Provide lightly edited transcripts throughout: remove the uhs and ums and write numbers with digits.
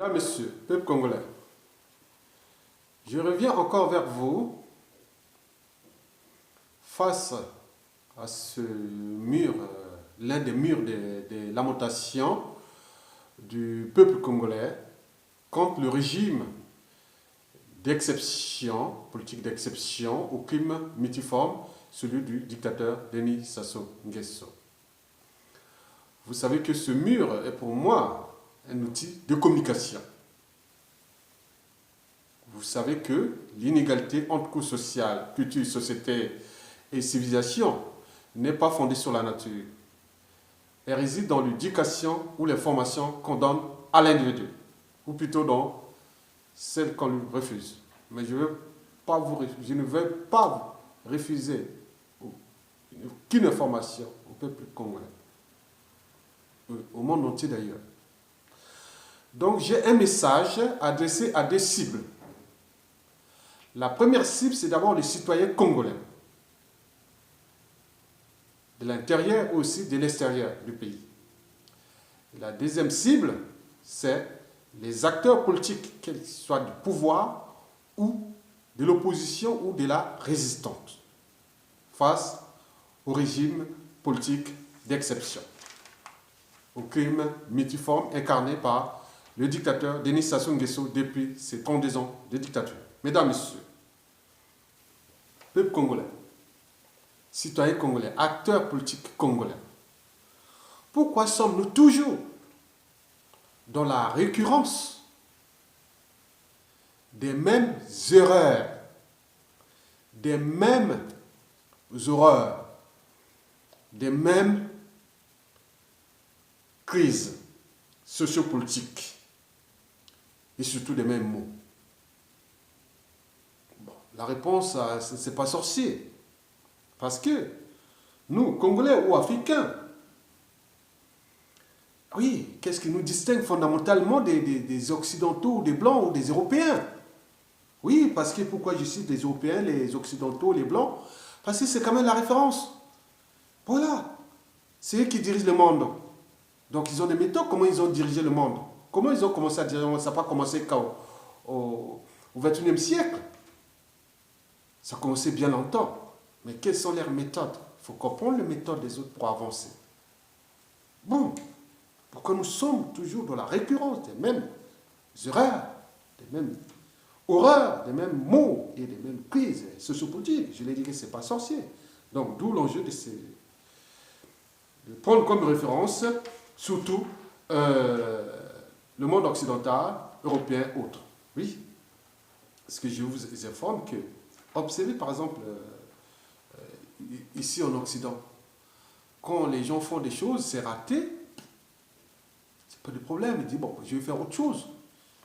Mesdames, Messieurs, peuple congolais, je reviens encore vers vous face à ce mur, l'un des murs des lamentations du peuple congolais contre le régime d'exception, politique d'exception, au crime multiforme, celui du dictateur Denis Sassou Nguesso. Vous savez que ce mur est pour moi un outil de communication. Vous savez que l'inégalité entre couches sociales, culture, société et civilisation n'est pas fondée sur la nature. Elle réside dans l'éducation ou les formations qu'on donne à l'individu, ou plutôt dans celles qu'on lui refuse. Mais je ne veux pas refuser aucune information au peuple congolais, au monde entier d'ailleurs. Donc j'ai un message adressé à des cibles. La première cible, c'est d'abord les citoyens congolais, de l'intérieur ou aussi de l'extérieur du pays. Et la deuxième cible, c'est les acteurs politiques, qu'ils soient du pouvoir ou de l'opposition ou de la résistance, face au régime politique d'exception, au crime multiforme incarné par le dictateur Denis Sassou Nguesso depuis ses 32 ans de dictature. Mesdames, Messieurs, peuple congolais, citoyens congolais, acteurs politiques congolais, pourquoi sommes-nous toujours dans la récurrence des mêmes erreurs, des mêmes horreurs, des mêmes crises sociopolitiques et surtout des mêmes mots? La réponse, ce n'est pas sorcier. Parce que nous, Congolais ou Africains, oui, qu'est-ce qui nous distingue fondamentalement des Occidentaux, ou des Blancs ou des Européens? Oui, parce que pourquoi je cite les Européens, les Occidentaux, les Blancs? Parce que c'est quand même la référence. Voilà. C'est eux qui dirigent le monde. Donc ils ont des méthodes, comment ils ont dirigé le monde. Comment ils ont commencé à diriger le monde? Ça n'a pas commencé au XXIe siècle. Ça a commencé bien longtemps. Mais quelles sont leurs méthodes? Il faut comprendre les méthodes des autres pour avancer. Bon, pourquoi nous sommes toujours dans la récurrence des mêmes erreurs, des mêmes horreurs, des mêmes mots et des mêmes crises sociopolitiques? Je l'ai dit que ce n'est pas sorcier. Donc, d'où l'enjeu de prendre comme référence, surtout, le monde occidental, européen, autre. Oui, parce que je vous informe que observez par exemple, ici en Occident, quand les gens font des choses, c'est raté, c'est pas de problème. Ils disent, bon, je vais faire autre chose.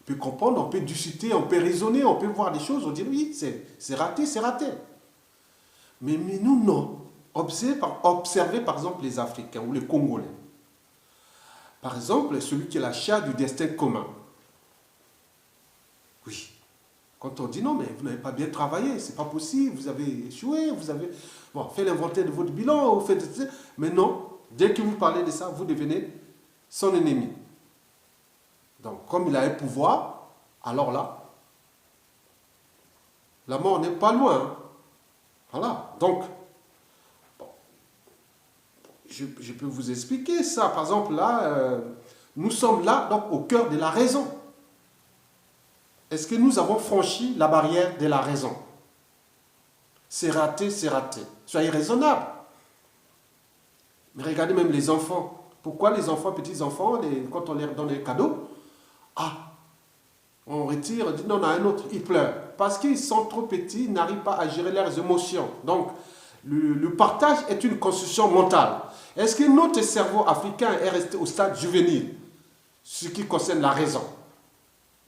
On peut comprendre, on peut discuter, on peut raisonner, on peut voir des choses, on dit, oui, c'est raté, c'est raté. Mais nous, non. Observez par exemple les Africains ou les Congolais. Par exemple, celui qui est la chair du destin commun. Oui. Quand on dit non, mais vous n'avez pas bien travaillé, c'est pas possible, vous avez échoué, vous avez fait l'inventaire de votre bilan, vous faites, mais non, dès que vous parlez de ça, vous devenez son ennemi. Donc, comme il a un pouvoir, alors là, la mort n'est pas loin. Hein. Voilà. Donc, bon, je peux vous expliquer ça. Par exemple, là, nous sommes là, donc, au cœur de la raison. Est-ce que nous avons franchi la barrière de la raison? C'est raté, c'est raté. Soyez raisonnable. Mais regardez même les enfants. Pourquoi les enfants, petits-enfants, quand on leur donne un cadeau, on retire, on dit non, on a un autre, ils pleurent. Parce qu'ils sont trop petits, ils n'arrivent pas à gérer leurs émotions. Donc, le partage est une construction mentale. Est-ce que notre cerveau africain est resté au stade juvénile, ce qui concerne la raison?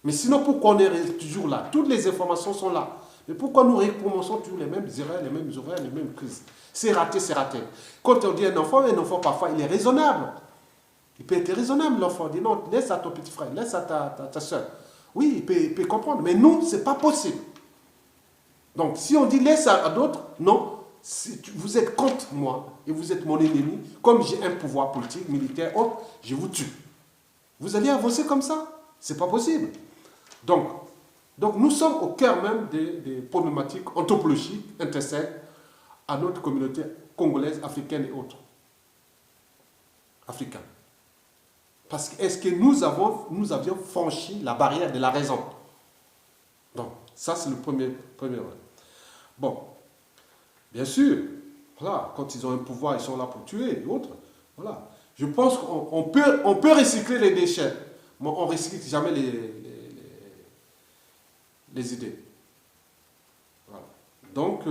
Mais sinon, pourquoi on est toujours là? Toutes les informations sont là. Mais pourquoi nous recommençons toujours les mêmes erreurs, les mêmes horaires, les mêmes crises? C'est raté, c'est raté. Quand on dit un enfant parfois, il est raisonnable. Il peut être raisonnable, l'enfant. Il dit non, laisse à ton petit frère, laisse à ta soeur. Oui, il peut comprendre. Mais nous, ce n'est pas possible. Donc, si on dit laisse à d'autres, non. Si vous êtes contre moi et vous êtes mon ennemi, comme j'ai un pouvoir politique, militaire, autre, je vous tue. Vous allez avancer comme ça? C'est pas possible. Donc, nous sommes au cœur même des problématiques anthropologiques intrinsèques à notre communauté congolaise, africaine et autres. Africains. Parce que est-ce que nous avions franchi la barrière de la raison? Donc, ça c'est le premier. Bon, bien sûr, voilà, quand ils ont un pouvoir, ils sont là pour tuer et autres. Voilà. Je pense qu'on peut recycler les déchets, mais on ne recycle jamais les idées. Voilà. Donc,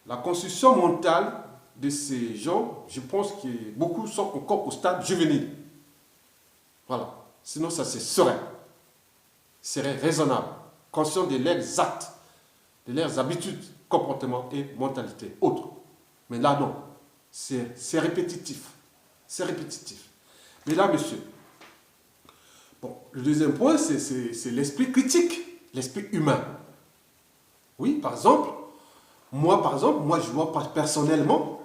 la construction mentale de ces gens, je pense que beaucoup sont encore au stade juvénile. Voilà. Sinon, ça serait raisonnable, conscient de leurs actes, de leurs habitudes, comportements et mentalités autres. Mais là, non. C'est répétitif. C'est répétitif. Mais là, monsieur, bon, le deuxième point, c'est l'esprit critique, l'esprit humain. Oui, par exemple, moi, je vois personnellement,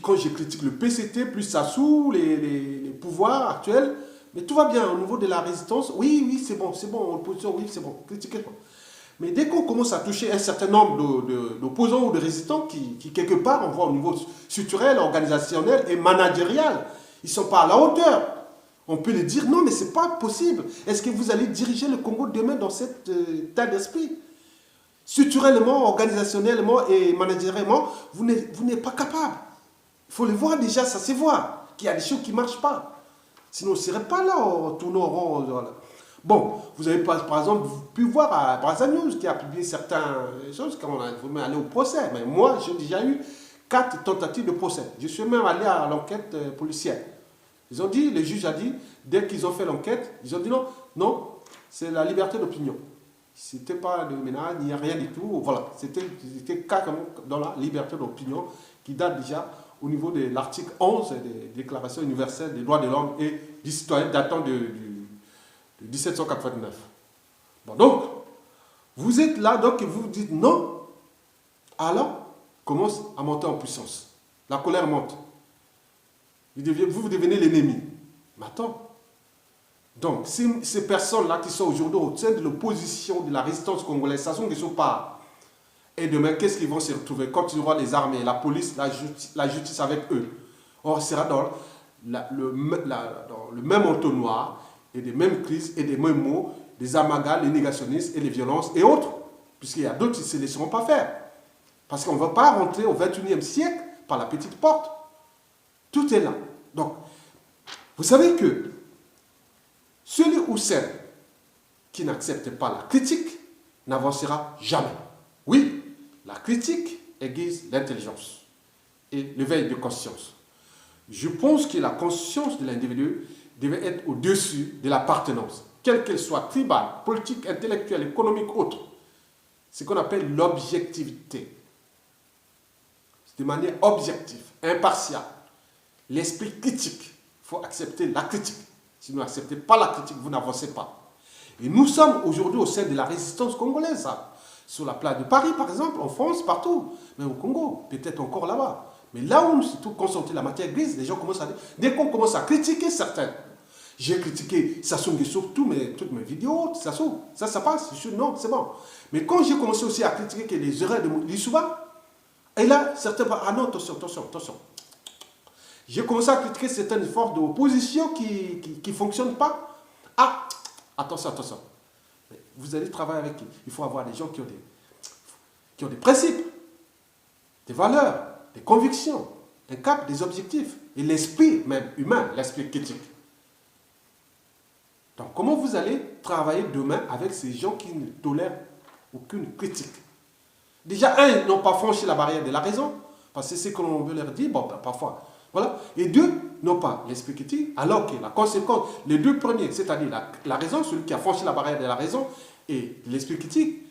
quand je critique le PCT, plus Sassou, les pouvoirs actuels, mais tout va bien au niveau de la résistance. Oui, c'est bon, opposition, oui, c'est bon, critiquez. Mais dès qu'on commence à toucher un certain nombre d'opposants ou de résistants qui, quelque part, on voit au niveau structurel, organisationnel et managérial, ils ne sont pas à la hauteur. On peut les dire, non, mais ce n'est pas possible. Est-ce que vous allez diriger le Congo demain dans cet état d'esprit? Structurellement, organisationnellement et managérialement, vous n'êtes pas capable. Il faut le voir déjà, ça se voit, qu'il y a des choses qui ne marchent pas. Sinon, on ne serait pas là, en tournant en rond. Voilà. Bon, vous avez par exemple pu voir à Brazza News qui a publié certaines choses quand on a allé au procès. Mais moi, j'ai déjà eu 4 tentatives de procès. Je suis même allé à l'enquête policière. Ils ont dit, le juge a dit, dès qu'ils ont fait l'enquête, ils ont dit non, c'est la liberté d'opinion. C'était pas de ménage, il n'y a rien du tout. Voilà, c'était carrément dans la liberté d'opinion qui date déjà au niveau de l'article 11 des déclarations universelles des droits de l'homme et du citoyen datant de 1789. Bon, donc, vous êtes là, donc, et vous vous dites non, alors, commence à monter en puissance. La colère monte. Vous devenez l'ennemi. Mais attends. Donc, ces personnes-là qui sont aujourd'hui au sein de l'opposition, de la résistance congolaise, ça sont des choses pas. Et demain, qu'est-ce qu'ils vont se retrouver quand ils auront les armées, la police, la justice avec eux? Or, ce sera dans le même entonnoir et des mêmes crises et des mêmes mots, des amalgames, les négationnistes et les violences et autres. Puisqu'il y a d'autres qui ne se laisseront pas faire. Parce qu'on ne va pas rentrer au XXIe siècle par la petite porte. Tout est là. Donc, vous savez que celui ou celle qui n'accepte pas la critique n'avancera jamais. Oui, la critique aiguise l'intelligence et l'éveil de conscience. Je pense que la conscience de l'individu devait être au-dessus de l'appartenance, quelle qu'elle soit, tribale, politique, intellectuelle, économique, autre. Ce qu'on appelle l'objectivité. De manière objective, impartiale. L'esprit critique. Il faut accepter la critique. Si vous n'acceptez pas la critique, vous n'avancez pas. Et nous sommes aujourd'hui au sein de la résistance congolaise. Sur la place de Paris, par exemple, en France, partout. Mais au Congo, peut-être encore là-bas. Mais là où c'est tout concentré, la matière grise, les gens commencent à dire, dès qu'on commence à critiquer certains, j'ai critiqué Sassou Nguesso, toutes mes vidéos, Sassou, ça passe, non, c'est bon. Mais quand j'ai commencé aussi à critiquer les erreurs de Lissouba, et là, certains vont, ah non, attention. J'ai commencé à critiquer certaines forces d'opposition qui ne fonctionnent pas. Ah, attention. Mais vous allez travailler avec qui? Il faut avoir des gens qui ont des principes, des valeurs, des convictions, un cap, des objectifs. Et l'esprit même humain, l'esprit critique. Donc, comment vous allez travailler demain avec ces gens qui ne tolèrent aucune critique? Déjà, ils n'ont pas franchi la barrière de la raison, parce que c'est ce que l'on veut leur dire, bon, parfois. Voilà. Et deux, n'ont pas l'esprit critique, alors que la conséquence, les deux premiers, c'est-à-dire la raison, celui qui a franchi la barrière de la raison, et l'esprit critique,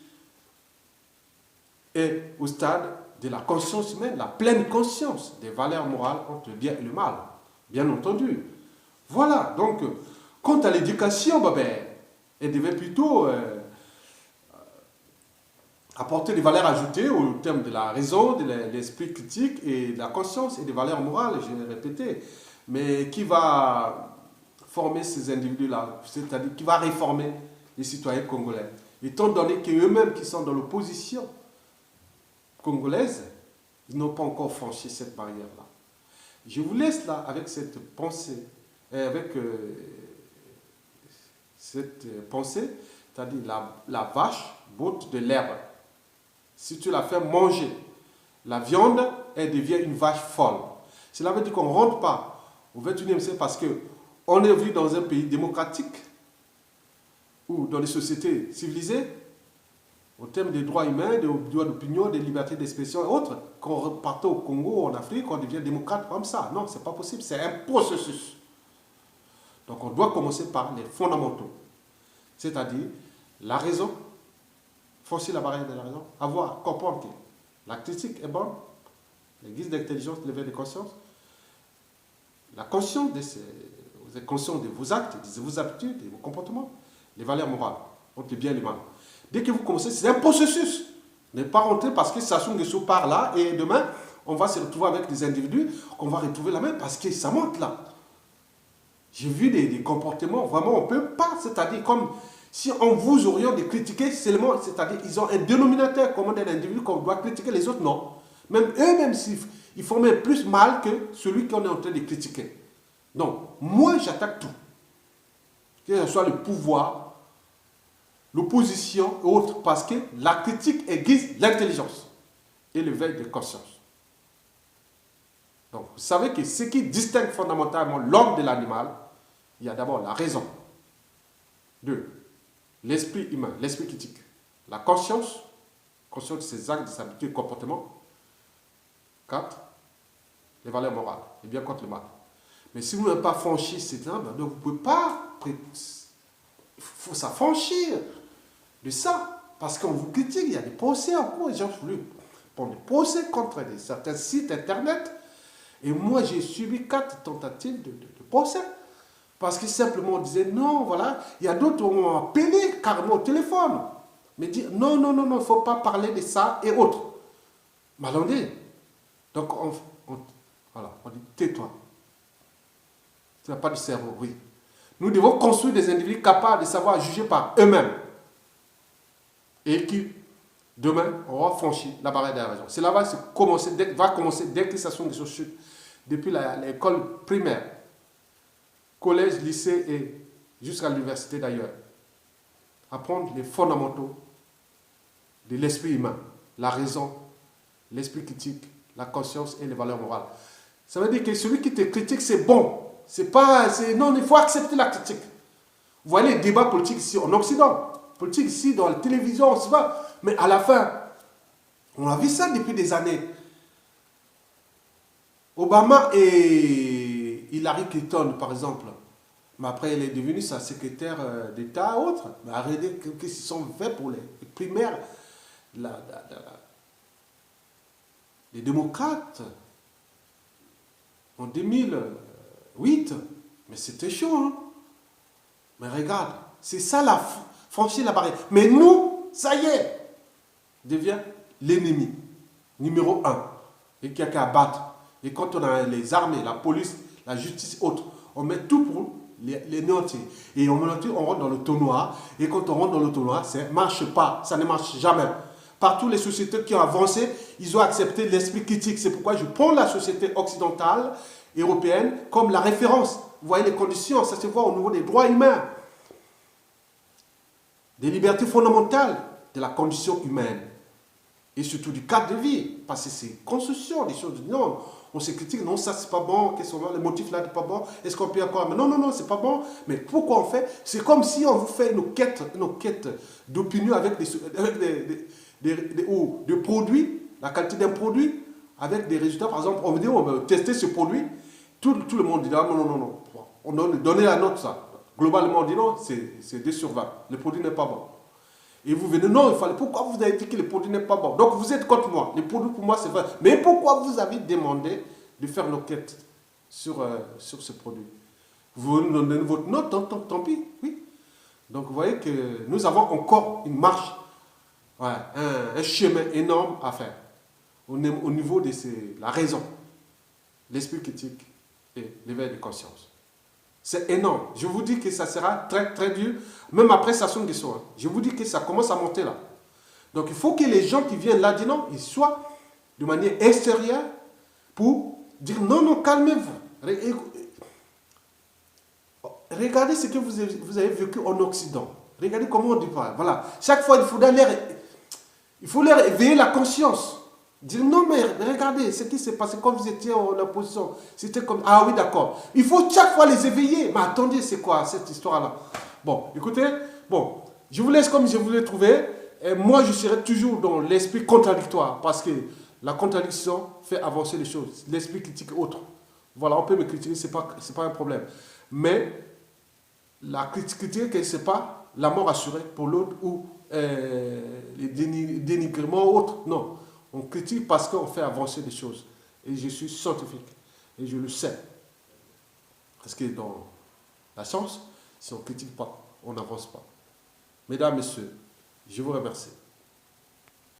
est au stade de la conscience humaine, la pleine conscience des valeurs morales entre le bien et le mal. Bien entendu. Voilà. Donc, quant à l'éducation, elle devait plutôt apporter des valeurs ajoutées au terme de la raison, de l'esprit critique et de la conscience et des valeurs morales, je l'ai répété. Mais qui va former ces individus-là, c'est-à-dire qui va réformer les citoyens congolais. Étant donné qu'eux-mêmes qui sont dans l'opposition congolaise, ils n'ont pas encore franchi cette barrière-là. Je vous laisse là avec cette pensée, c'est-à-dire la vache botte de l'herbe. Si tu la fais manger la viande, elle devient une vache folle. Cela veut dire qu'on ne rentre pas au 21e siècle parce qu'on est vu dans un pays démocratique ou dans les sociétés civilisées, au terme des droits humains, des droits d'opinion, des libertés d'expression et autres. Quand on part au Congo, en Afrique, on devient démocrate comme ça. Non, ce n'est pas possible, c'est un processus. Donc on doit commencer par les fondamentaux, c'est-à-dire la raison, forcer la barrière de la raison, comprendre que la critique est bonne, les guises d'intelligence, l'éveil de conscience, la conscience vous êtes conscient de vos actes, de vos habitudes, de vos comportements, les valeurs morales, entre le bien et le mal. Dès que vous commencez, c'est un processus. Ne pas rentrer parce que Sassou Nguesso part là et demain, on va se retrouver avec des individus, on va retrouver la même parce que ça monte là. J'ai vu des comportements, vraiment, on ne peut pas, c'est-à-dire comme si on vous oriente de critiquer seulement, c'est-à-dire ils ont un dénominateur commun d'un individu qu'on doit critiquer, les autres non. Même eux-mêmes, ils font même plus mal que celui qu'on est en train de critiquer. Donc, moi, j'attaque tout. Que ce soit le pouvoir, l'opposition et autres, parce que la critique aiguise l'intelligence et l'éveil de conscience. Donc, vous savez que ce qui distingue fondamentalement l'homme de l'animal, il y a d'abord la raison. 2. L'esprit humain, l'esprit critique. La conscience de ses actes, de ses habitudes, comportements. 4. Les valeurs morales, et bien contre le mal. Mais si vous n'avez pas franchi ces termes, donc vous ne pouvez pas. Il faut s'affranchir de ça. Parce qu'on vous critique, il y a des procès en cours. Les gens voulu prendre des procès contre certains sites internet. Et moi, j'ai subi 4 tentatives de procès. Parce que simplement on disait non, voilà. Il y a d'autres qui ont appelé carrément au téléphone. Mais dire non, non, non, non, il ne faut pas parler de ça et autres. Malandé. Donc voilà, on dit tais-toi. Tu n'as pas de cerveau, oui. Nous devons construire des individus capables de savoir juger par eux-mêmes. Et qui, demain, auront franchi la barrière de la raison. Cela va commencer dès que ça sont des choses depuis l'école primaire, collège, lycée et jusqu'à l'université d'ailleurs. Apprendre les fondamentaux de l'esprit humain, la raison, l'esprit critique, la conscience et les valeurs morales. Ça veut dire que celui qui te critique, c'est bon. Non, il faut accepter la critique. Vous voyez les débats politiques ici en Occident, politiques ici dans la télévision, on se va. Mais à la fin, on a vu ça depuis des années. Obama et Hillary Clinton, par exemple, mais après, elle est devenue sa secrétaire d'État, autre. Mais arrêtez, qu'est-ce qu'ils sont faits pour les primaires, les démocrates, en 2008. Mais c'était chaud, hein. Mais regarde, c'est ça, franchir la barrière. Mais nous, ça y est, devient l'ennemi numéro 1. Et qu'il n'y a qu'à battre. Et quand on a les armées, la police, la justice, autres, on met tout pour les néantir. Et on rentre dans le trou noir. Et quand on rentre dans le trou noir, ça ne marche pas. Ça ne marche jamais. Partout les sociétés qui ont avancé, ils ont accepté l'esprit critique. C'est pourquoi je prends la société occidentale, européenne, comme la référence. Vous voyez les conditions, ça se voit au niveau des droits humains, des libertés fondamentales, de la condition humaine. Et surtout du cadre de vie. Parce que c'est construction, des choses. Non, on se critique, non, ça c'est pas bon, le motif là n'est pas bon, est-ce qu'on peut encore. Mais non, non, non, c'est pas bon. Mais pourquoi on fait? C'est comme si on vous fait nos quêtes d'opinion avec des produits, la qualité d'un produit, avec des résultats. Par exemple, on veut dire, on va tester ce produit. Tout le monde dit, ah, non, non, non, non. On donne la note, ça. Globalement, on dit non, c'est 2 sur 20. Le produit n'est pas bon. Et vous venez, non, il fallait. Pourquoi vous avez dit que le produit n'est pas bon? Donc vous êtes contre moi. Le produit pour moi, c'est vrai. Mais pourquoi vous avez demandé de faire une enquête sur ce produit? Vous nous donnez votre note, tant pis. Oui. Donc vous voyez que nous avons encore une marche, un chemin énorme à faire au niveau de la raison, l'esprit critique et l'éveil de conscience. C'est énorme. Je vous dis que ça sera très très dur, même après Sassou Nguesso. Hein. Je vous dis que ça commence à monter là. Donc il faut que les gens qui viennent là disent non, ils soient de manière extérieure pour dire non, non, calmez-vous. Regardez ce que vous avez vécu en Occident. Regardez comment on dit pas. Voilà. Chaque fois, il faut leur éveiller la conscience. Dire non, mais regardez ce qui s'est passé quand vous étiez en opposition. C'était comme. Ah oui, d'accord. Il faut chaque fois les éveiller. Mais attendez, c'est quoi cette histoire-là? Bon, écoutez, bon, je vous laisse comme je vous l'ai trouvé. Et moi, je serai toujours dans l'esprit contradictoire. Parce que la contradiction fait avancer les choses. L'esprit critique autre. Voilà, on peut me critiquer, c'est pas un problème. Mais la critique, ce n'est pas la mort assurée pour l'autre ou les dénigrements ou autres. Non. On critique parce qu'on fait avancer les choses. Et je suis scientifique. Et je le sais. Parce que dans la science, si on ne critique pas, on n'avance pas. Mesdames, Messieurs, je vous remercie.